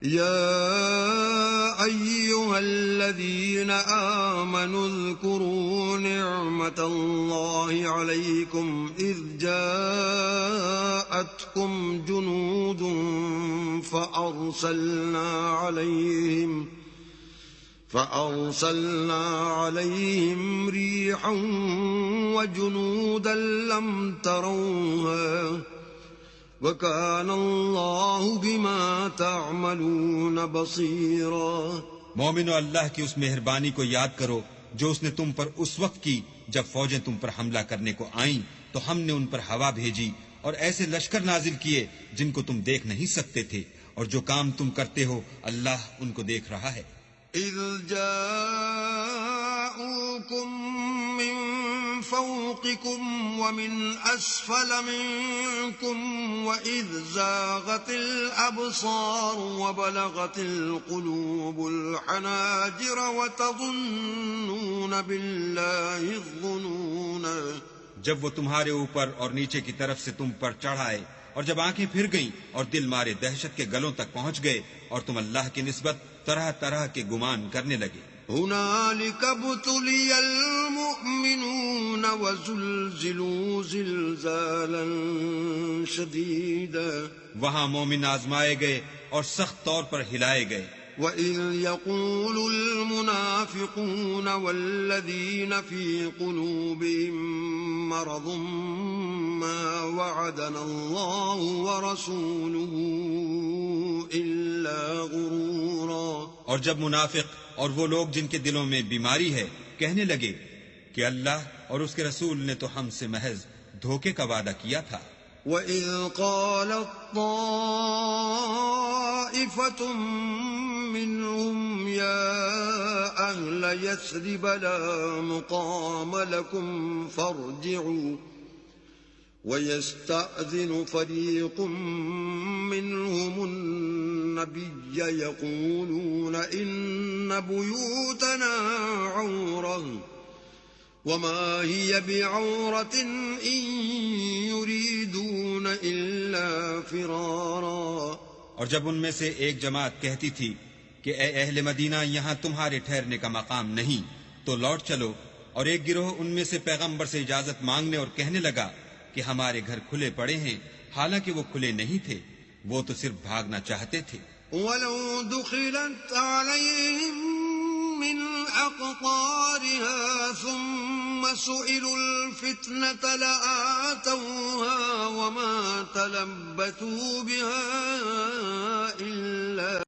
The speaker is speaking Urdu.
يا أيها الذين آمنوا اذكروا نعمة الله عليكم إذ جاءتكم جنود فأرسلنا عليهم ريحا وجنودا لم تروها وَكَانَ اللَّهُ بِمَا تَعْمَلُونَ بَصِيرًا۔ مومنو، اللہ کی اس مہربانی کو یاد کرو جو اس نے تم پر اس وقت کی جب فوجیں تم پر حملہ کرنے کو آئیں تو ہم نے ان پر ہوا بھیجی اور ایسے لشکر نازل کیے جن کو تم دیکھ نہیں سکتے تھے، اور جو کام تم کرتے ہو اللہ ان کو دیکھ رہا ہے۔ اذ جاءوكم من فوقكم ومن أسفل منكم وإذ زاغت الأبصار وبلغت القلوب الحناجر وتظنون بالله الظنون۔ جب وہ تمہارے اوپر اور نیچے کی طرف سے تم پر چڑھ آئے اور جب آنکھیں پھر گئیں اور دل مارے دہشت کے گلوں تک پہنچ گئے اور تم اللہ کی نسبت طرح طرح کے گمان کرنے لگے۔ هنالك ابتلي المؤمنون وزلزلوا زلزالا شديدا۔ وہاں مومن آزمائے گئے اور سخت طور پر ہلائے گئے۔ وَإِذْ يَقُولُ الْمُنَافِقُونَ وَالَّذِينَ فِي قُلُوبِهِم مَّرَضٌ مَّا وَعَدَنَا اللَّهُ وَرَسُولُهُ إِلَّا غُرُورًا۔ اور جب منافق اور وہ لوگ جن کے دلوں میں بیماری ہے کہنے لگے کہ اللہ اور اس کے رسول نے تو ہم سے محض دھوکے کا وعدہ کیا تھا۔ وَإِذْ قَالَتْ طَائِفَةٌ مِّنْهُمْ يَا أَهْلَ يَثْرِبَ لَا مُقَامَ لَكُمْ فَارْجِعُوا وَيَسْتَأْذِنُ فَرِيقٌ مِّنْهُمُ النَّبِيَّ يَقُولُونَ إِنَّ بُيُوتَنَا عَوْرَةٌ وَمَا هِيَ بِعَوْرَةٍ إِن يُرِيدُونَ إِلَّا فِرَارًا۔ اور جب ان میں سے ایک جماعت کہتی تھی کہ اے اہل مدینہ، یہاں تمہارے ٹھہرنے کا مقام نہیں تو لوٹ چلو، اور ایک گروہ ان میں سے پیغمبر سے اجازت مانگنے اور کہنے لگا کہ ہمارے گھر کھلے پڑے ہیں، حالانکہ وہ کھلے نہیں تھے، وہ تو صرف بھاگنا چاہتے تھے۔ وَلَوْ دُخِلَتْ عَلَيْهِمْ مِنْ أَقْطَارِهَا ثُمَّ سُئِلُوا الْفِتْنَةَ لَآتَوْهَا وَمَا تَلَبَّثُوا بِهَا إِلَّا